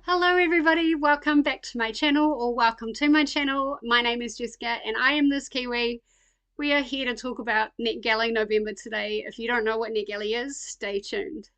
Hello everybody, welcome back to my channel, or welcome to my channel. My name is Jessica and I am ThisKiwi. We are here to talk about NetGalley November today. If you don't know what NetGalley is, stay tuned.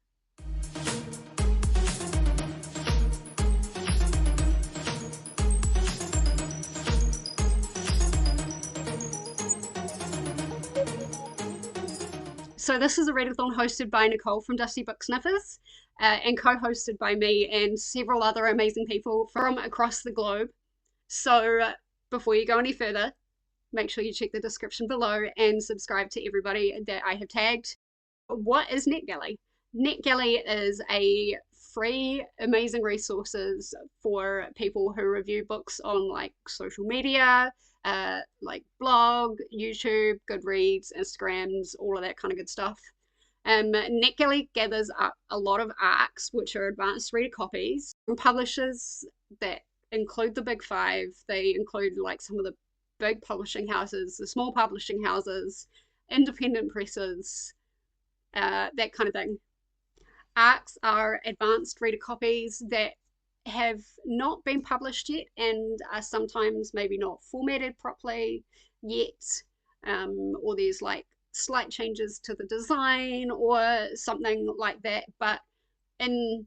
So this is a readathon hosted by Nicole from Dusty Book Sniffers and co-hosted by me and several other amazing people from across the globe. So before you go any further, make sure you check the description below and subscribe to everybody that I have tagged. What is NetGalley? NetGalley is a free, amazing resources for people who review books on like social media, like blog, YouTube, Goodreads, Instagrams, all of that kind of good stuff. NetGalley gathers up a lot of ARCs, which are advanced reader copies, from publishers that include the big five. They include like some of the big publishing houses, the small publishing houses, independent presses, that kind of thing. ARCs are advanced reader copies that have not been published yet and are sometimes maybe not formatted properly yet, or there's like slight changes to the design or something like that, but in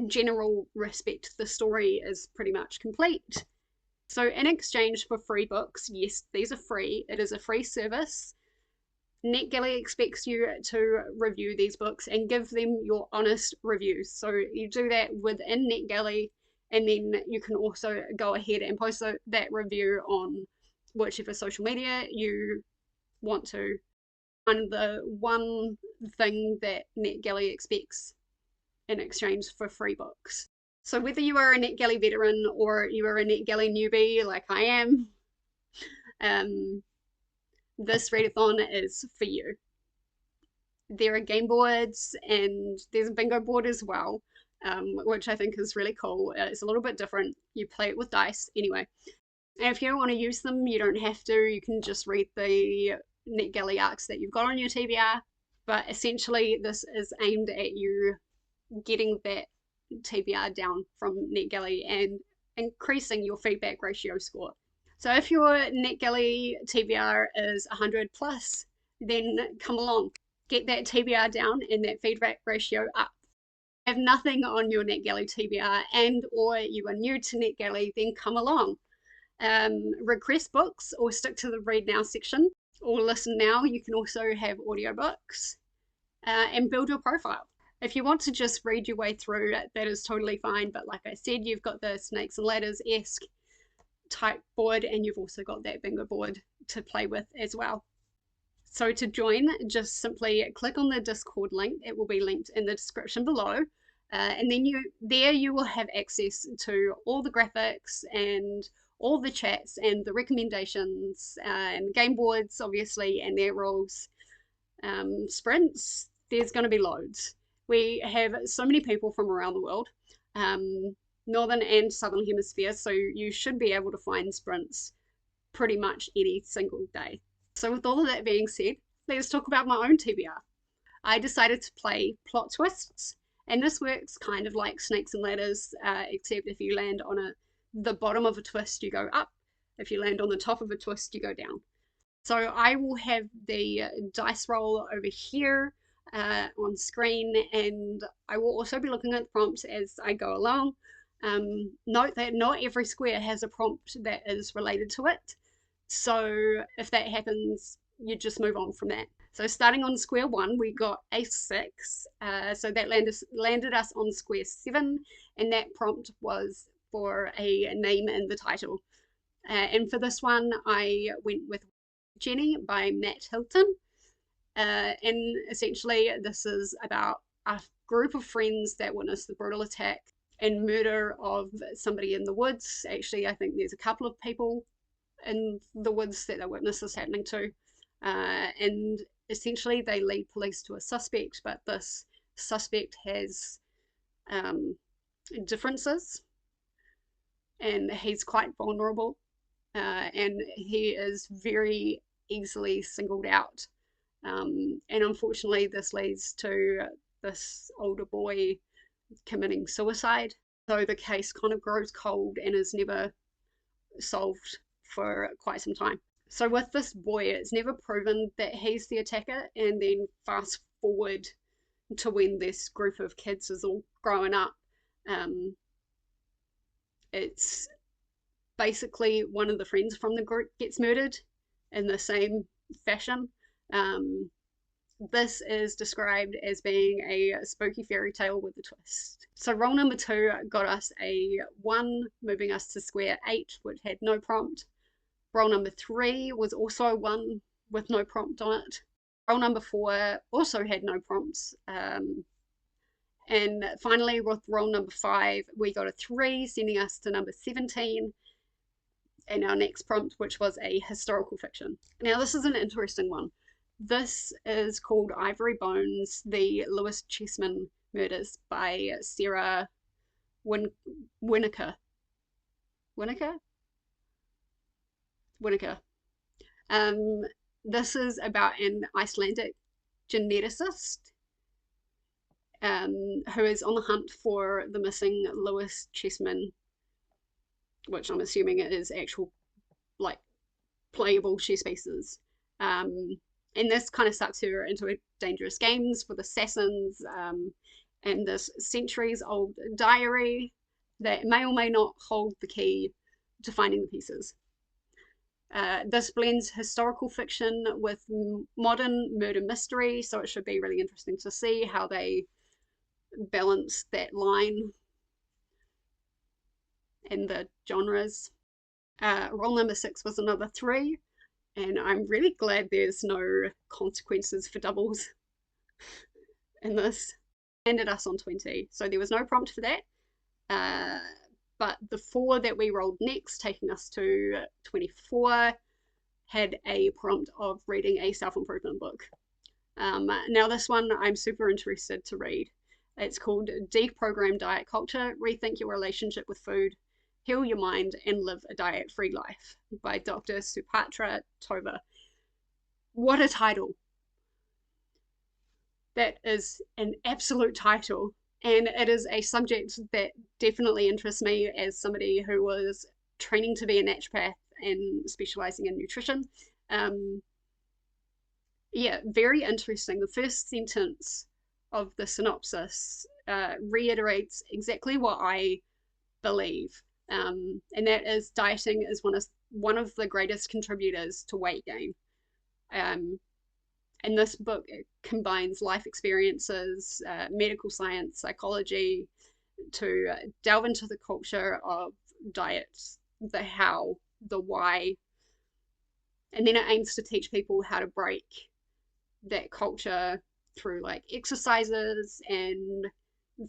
general respect the story is pretty much complete. So in exchange for free books, yes, these are free, it is a free service. NetGalley expects you to review these books and give them your honest reviews. So you do that within NetGalley, and then you can also go ahead and post that review on whichever social media you want to. And the one thing that NetGalley expects in exchange for free books. So whether you are a NetGalley veteran or you are a NetGalley newbie like I am, this readathon is for you. There are game boards and there's a bingo board as well, which I think is really cool. It's a little bit different. You play it with dice anyway. And if you don't want to use them, you don't have to. You can just read the NetGalley ARCs that you've got on your TBR. But essentially, this is aimed at you getting that TBR down from NetGalley and increasing your feedback ratio score. So if your NetGalley TBR is 100 plus, then come along, get that TBR down and that feedback ratio up. If you have nothing on your NetGalley TBR and or you are new to NetGalley, then come along. Request books or stick to the read now section or listen now. You can also have audiobooks and build your profile. If you want to just read your way through, that is totally fine. But like I said, you've got the Snakes and Ladders-esque type board and you've also got that bingo board to play with as well. So to join, just simply click on the Discord link. It will be linked in the description below, and then you will have access to all the graphics and all the chats and the recommendations and game boards obviously and their rules. Sprints, there's going to be loads. We have so many people from around the world, northern and southern hemisphere, so you should be able to find sprints pretty much any single day. So with all of that being said, let's talk about my own TBR. I decided to play plot twists, and this works kind of like Snakes and Ladders, except if you land on the bottom of a twist you go up, if you land on the top of a twist you go down. So I will have the dice roll over here on screen, and I will also be looking at the prompts as I go along. Note that not every square has a prompt that is related to it. So if that happens, you just move on from that. So starting on square 1, we got a 6. So that landed us on square 7, and that prompt was for a name in the title. And for this one, I went with Jenny by Matt Hilton. And essentially, this is about a group of friends that witness the brutal attack and murder of somebody in the woods. Actually, I think there's a couple of people in the woods that the witness is happening to. And essentially, they lead police to a suspect, but this suspect has differences and he's quite vulnerable, and he is very easily singled out. And unfortunately, this leads to this older boy committing suicide. So the case kind of grows cold and is never solved for quite some time. So with this boy, it's never proven that he's the attacker, and then fast forward to when this group of kids is all growing up. Um, it's basically one of the friends from the group gets murdered in the same fashion. Um, this is described as being a spooky fairy tale with a twist. So roll number 2 got us a 1, moving us to square 8, which had no prompt. Roll number 3 was also a 1 with no prompt on it. Roll number 4 also had no prompts. And finally, with roll number 5, we got a 3, sending us to number 17 in our next prompt, which was a historical fiction. Now, this is an interesting one. This is called Ivory Bones, the Lewis Chessman Murders by Sarah Winokur. Winokur. This is about an Icelandic geneticist who is on the hunt for the missing Lewis Chessman, which I'm assuming it is actual, like, playable chess pieces. And this kind of sucks her into dangerous games with assassins and this centuries old diary that may or may not hold the key to finding the pieces. This blends historical fiction with modern murder mystery, so it should be really interesting to see how they balance that line in the genres. Roll number 6 was another 3, and I'm really glad there's no consequences for doubles in this. Ended us on 20, so there was no prompt for that. But the 4 that we rolled next, taking us to 24, had a prompt of reading a self-improvement book. Now this one I'm super interested to read. It's called Deprogram Diet Culture, Rethink Your Relationship with Food, Heal Your Mind, and Live a Diet-Free Life by Dr. Supatra Tova. What a title. That is an absolute title. And it is a subject that definitely interests me as somebody who was training to be a naturopath and specializing in nutrition. Yeah, very interesting. The first sentence of the synopsis reiterates exactly what I believe, and that is dieting is one of the greatest contributors to weight gain. And this book combines life experiences, medical science, psychology, to delve into the culture of diets, the how, the why, and then it aims to teach people how to break that culture through like exercises and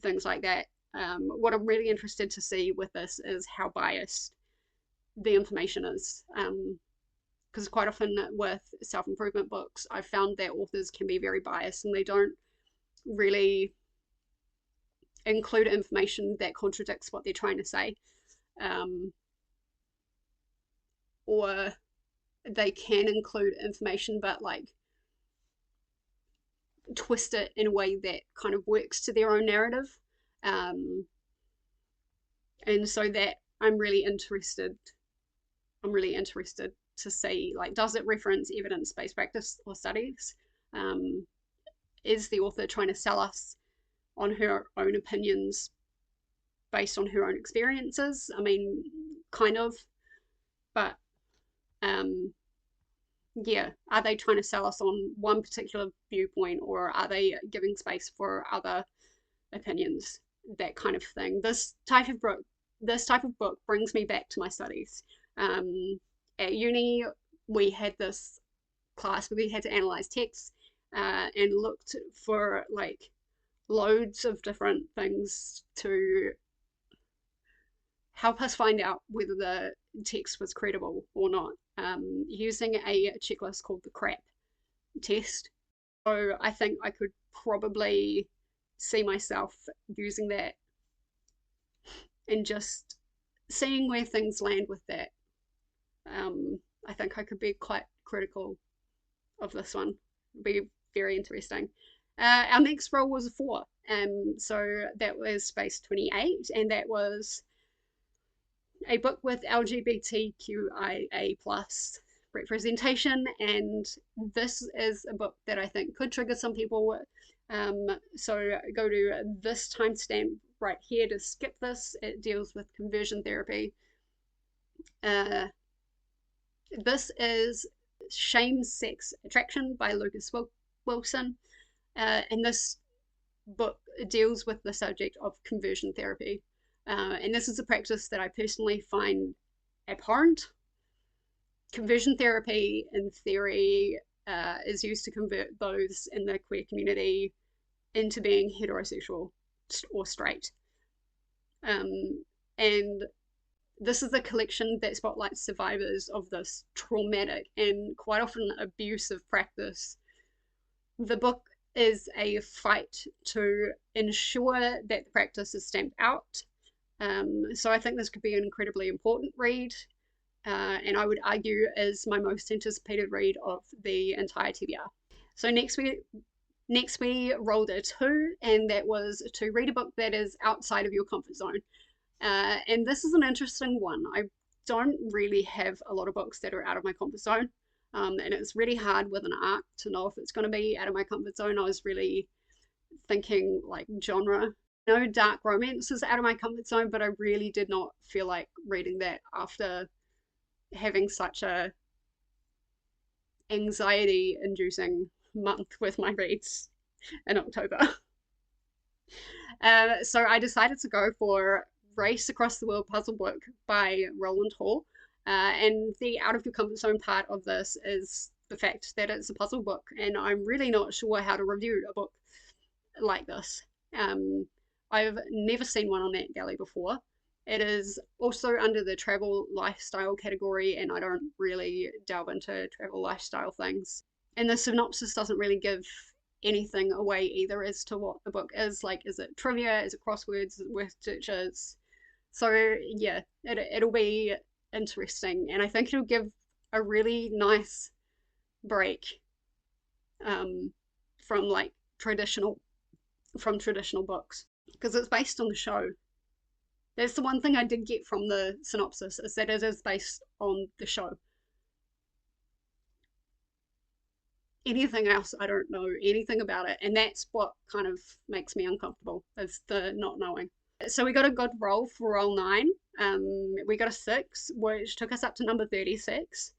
things like that. What I'm really interested to see with this is how biased the information is. Because quite often with self-improvement books, I've found that authors can be very biased and they don't really include information that contradicts what they're trying to say. Or they can include information but like twist it in a way that kind of works to their own narrative. And so that I'm really interested to see, like, does it reference evidence-based practice or studies? Is the author trying to sell us on her own opinions based on her own experiences? I mean, kind of, but yeah, are they trying to sell us on one particular viewpoint, or are they giving space for other opinions? That kind of thing. This type of book brings me back to my studies. At uni, we had this class where we had to analyze texts and looked for like loads of different things to help us find out whether the text was credible or not, using a checklist called the CRAP test. So I think I could probably see myself using that and just seeing where things land with that. I think I could be quite critical of this one. It'd be very interesting. Our next roll was a 4, So that was Space 28, and that was a book with LGBTQIA plus representation, and this is a book that I think could trigger some people. So go to this timestamp right here to skip this. It deals with conversion therapy. This is Shame, Sex, Attraction by Lucas Wilson, and this book deals with the subject of conversion therapy. And this is a practice that I personally find abhorrent. Conversion therapy, in theory, is used to convert those in the queer community into being heterosexual or straight. And this is a collection that spotlights survivors of this traumatic and quite often abusive practice. The book is a fight to ensure that the practice is stamped out. So I think this could be an incredibly important read, and I would argue is my most anticipated read of the entire TBR. So next we rolled a 2, and that was to read a book that is outside of your comfort zone. And this is an interesting one. I don't really have a lot of books that are out of my comfort zone. And it's really hard with an arc to know if it's going to be out of my comfort zone. I was really thinking like genre. No, dark romance is out of my comfort zone, but I really did not feel like reading that after having such a anxiety-inducing month with my reads in October. So I decided to go for Race Across the World puzzle book by Roland Hall. And the out of your comfort zone part of this is the fact that it's a puzzle book, and I'm really not sure how to review a book like this. I've never seen one on NetGalley before. It is also under the travel lifestyle category, and I don't really delve into travel lifestyle things. And the synopsis doesn't really give anything away either as to what the book is. Like, is it trivia? Is it crosswords? Is it word searches? So yeah, it'll be interesting, and I think it'll give a really nice break from like traditional books, because it's based on the show. That's the one thing I did get from the synopsis, is that it is based on the show. Anything else, I don't know anything about it, and that's what kind of makes me uncomfortable, is the not knowing. So we got a good roll for roll 9. We got a 6, which took us up to number 36.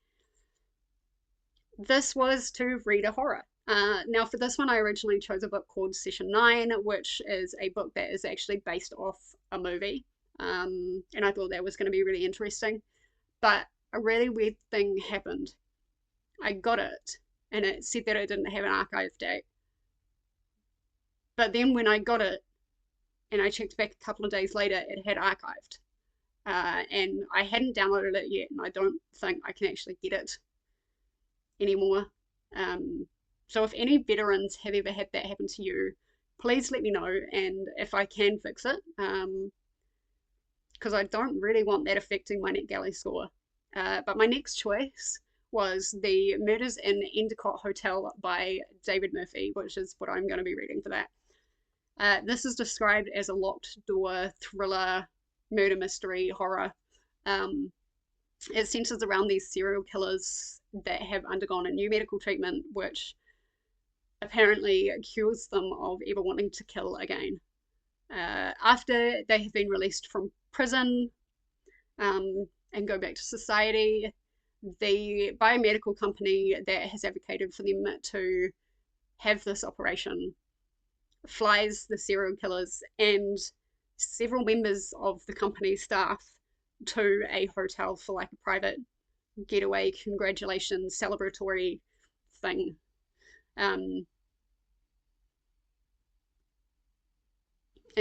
This was to read a horror. Now for this one, I originally chose a book called Session 9, which is a book that is actually based off a movie. And I thought that was going to be really interesting. But a really weird thing happened. I got it, and it said that it didn't have an archive date. But then when I got it, and I checked back a couple of days later, it had archived. And I hadn't downloaded it yet, and I don't think I can actually get it anymore. So if any veterans have ever had that happen to you, please let me know, and if I can fix it, because I don't really want that affecting my NetGalley score. But my next choice was The Murders in Endicott Hotel by David Murphy, which is what I'm going to be reading for that. This is described as a locked door thriller, murder mystery, horror. It centers around these serial killers that have undergone a new medical treatment, which apparently cures them of ever wanting to kill again. After they have been released from prison and go back to society, the biomedical company that has advocated for them to have this operation flies the serial killers and several members of the company staff to a hotel for like a private getaway, congratulations, celebratory thing. And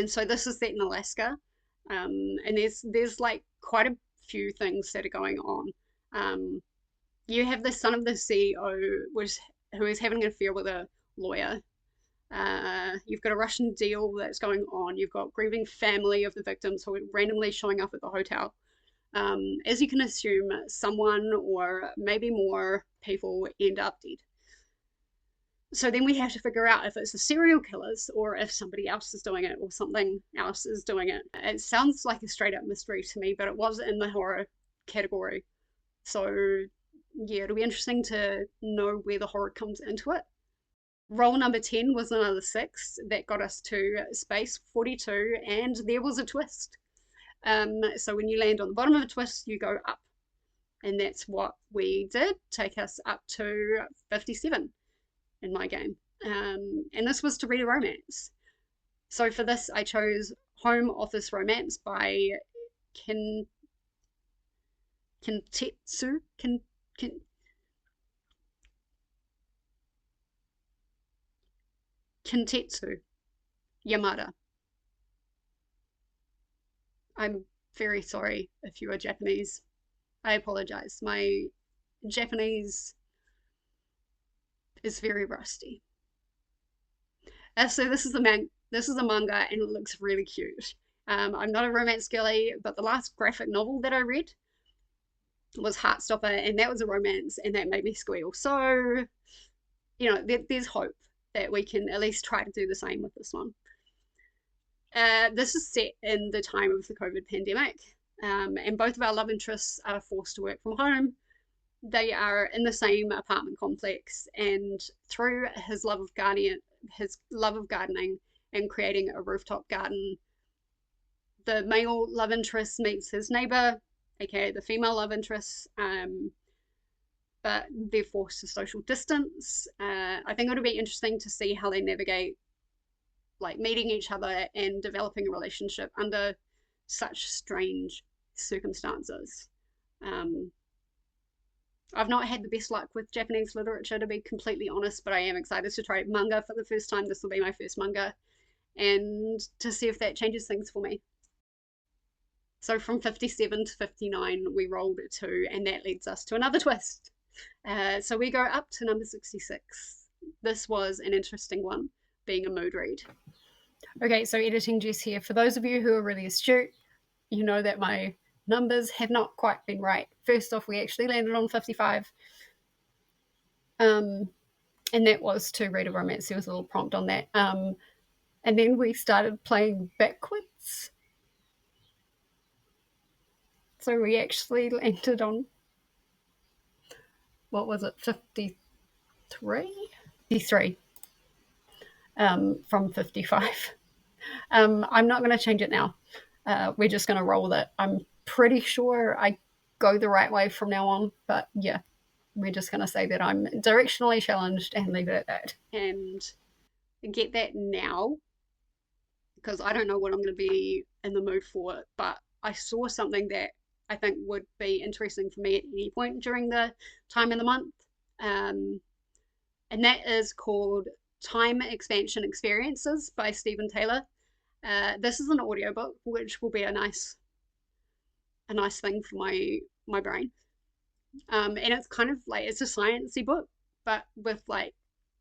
so this is set in Alaska, and there's like quite a few things that are going on. You have the son of the CEO who is having an affair with a lawyer. You've got a Russian deal that's going on. You've got grieving family of the victims who are randomly showing up at the hotel. As you can assume, someone or maybe more people end up dead. So then we have to figure out if it's the serial killers or if somebody else is doing it or something else is doing it. It sounds like a straight up mystery to me, but it was in the horror category. So yeah, it'll be interesting to know where the horror comes into it. Roll number 10 was another 6 that got us to space 42, and there was a twist. So when you land on the bottom of a twist, you go up. And that's what we did, take us up to 57 in my game. And this was to read a romance. So for this, I chose Home Office Romance by Kintetsu Yamada. I'm very sorry if you are Japanese. I apologize. My Japanese is very rusty. So this is a manga, and it looks really cute. I'm not a romance girly, but the last graphic novel that I read was Heartstopper, and that was a romance, and that made me squeal. So, there's hope that we can at least try to do the same with this one. This is set in the time of the COVID pandemic, and both of our love interests are forced to work from home. They are in the same apartment complex, and through his love of gardening and creating a rooftop garden, the male love interest meets his neighbor, aka the female love interest, but they're forced to social distance. I think it'll be interesting to see how they navigate like meeting each other and developing a relationship under such strange circumstances. I've not had the best luck with Japanese literature, to be completely honest, but I am excited to try manga for the first time. This will be my first manga, and to see if that changes things for me. So from 57 to 59, we rolled a 2, and that leads us to another twist. So we go up to number 66. This was an interesting one, being a mood read. Okay, so editing Jess here. For those of you who are really astute, you know that my numbers have not quite been right. First off, we actually landed on 55. And that was to read a romance. There was a little prompt on that. And then we started playing backwards. So we actually landed on, what was it, 53? 53 from 55. I'm not going to change it now. We're just going to roll with it. I'm pretty sure I go the right way from now on, but yeah, we're just going to say that I'm directionally challenged and leave it at that. And get that now, because I don't know what I'm going to be in the mood for, but I saw something that I think would be interesting for me at any point during the time in the month. And that is called Time Expansion Experiences by Stephen Taylor. This is an audiobook, which will be a nice thing for my brain. And it's kind of like, it's a sciencey book, but with like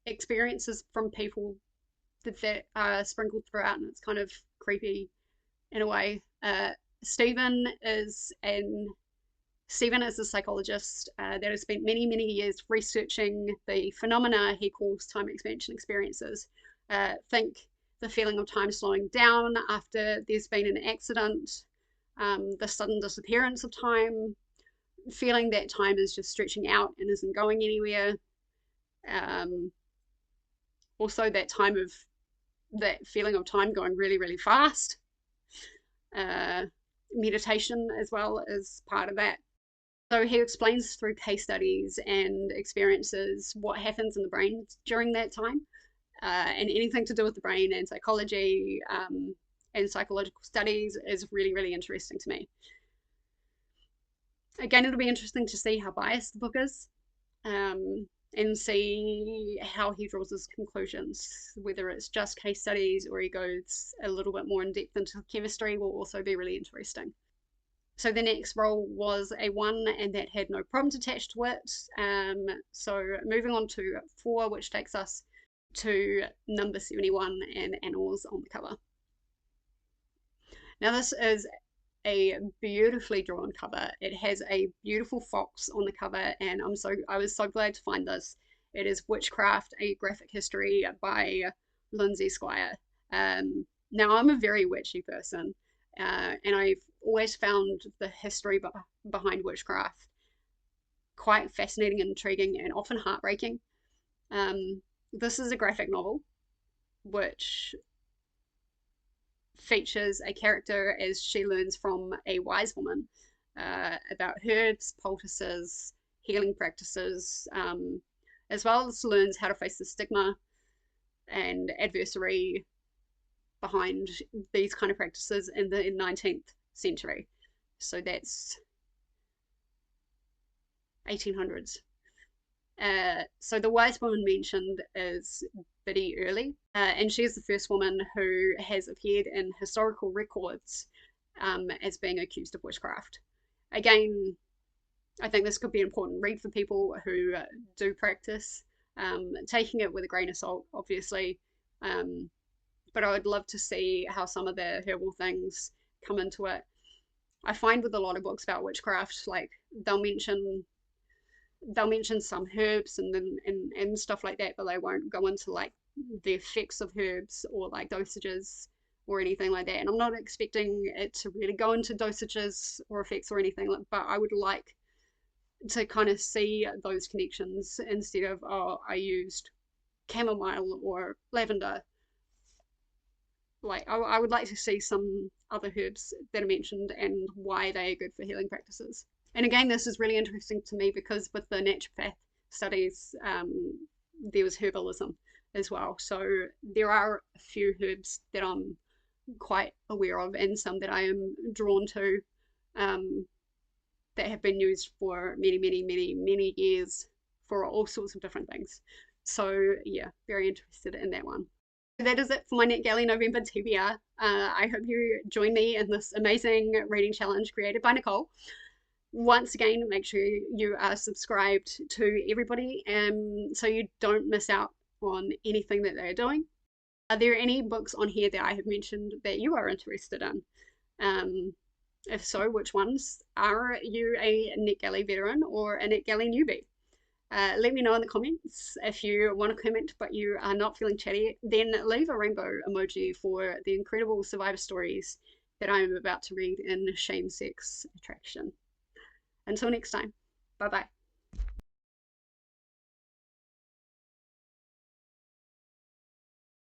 experiences from people that are sprinkled throughout, and it's kind of creepy in a way. Stephen is a psychologist that has spent many, many years researching the phenomena he calls time expansion experiences. Think the feeling of time slowing down after there's been an accident, the sudden disappearance of time, feeling that time is just stretching out and isn't going anywhere. Also that feeling of time going really, really fast. Meditation as well is part of that. So he explains through case studies and experiences what happens in the brain during that time, and anything to do with the brain and psychology and psychological studies is really, really interesting to me. Again, it'll be interesting to see how biased the book is, and see how he draws his conclusions, whether it's just case studies or he goes a little bit more in depth into chemistry will also be really interesting. So the next roll was a 1, and that had no problems attached to it. So moving on to 4, which takes us to number 71 and animals on the cover. Now this is a beautifully drawn cover. It has a beautiful fox on the cover, and I was so glad to find this. It is Witchcraft, a graphic history by Lindsay Squire. Now, I'm a very witchy person, and I've always found the history behind witchcraft quite fascinating and intriguing and often heartbreaking. This is a graphic novel which features a character as she learns from a wise woman about herbs, poultices, healing practices, as well as learns how to face the stigma and adversary behind these kind of practices in the 19th century. So that's 1800s. So the wise woman mentioned is Biddy Early, and she is the first woman who has appeared in historical records as being accused of witchcraft. Again, I think this could be an important read for people who do practice, taking it with a grain of salt, obviously. But I would love to see how some of the herbal things come into it. I find with a lot of books about witchcraft, like they'll mention some herbs and stuff like that, but they won't go into like the effects of herbs or like dosages or anything like that. And I'm not expecting it to really go into dosages or effects or anything, but I would like to kind of see those connections instead of, oh, I used chamomile or lavender. Like I would like to see some other herbs that are mentioned and why they are good for healing practices. And again, this is really interesting to me because with the naturopath studies, there was herbalism as well. So there are a few herbs that I'm quite aware of and some that I am drawn to that have been used for many years for all sorts of different things. So yeah, very interested in that one. That is it for my NetGalley November TBR. I hope you join me in this amazing reading challenge created by Nicole. Once again, make sure you are subscribed to everybody so you don't miss out on anything that they're doing. Are there any books on here that I have mentioned that you are interested in? If so, which ones? Are you a NetGalley veteran or a NetGalley newbie? Let me know in the comments. If you want to comment but you are not feeling chatty, then leave a rainbow emoji for the incredible survivor stories that I am about to read in Shame, Sex, Attraction. Until next time, bye bye.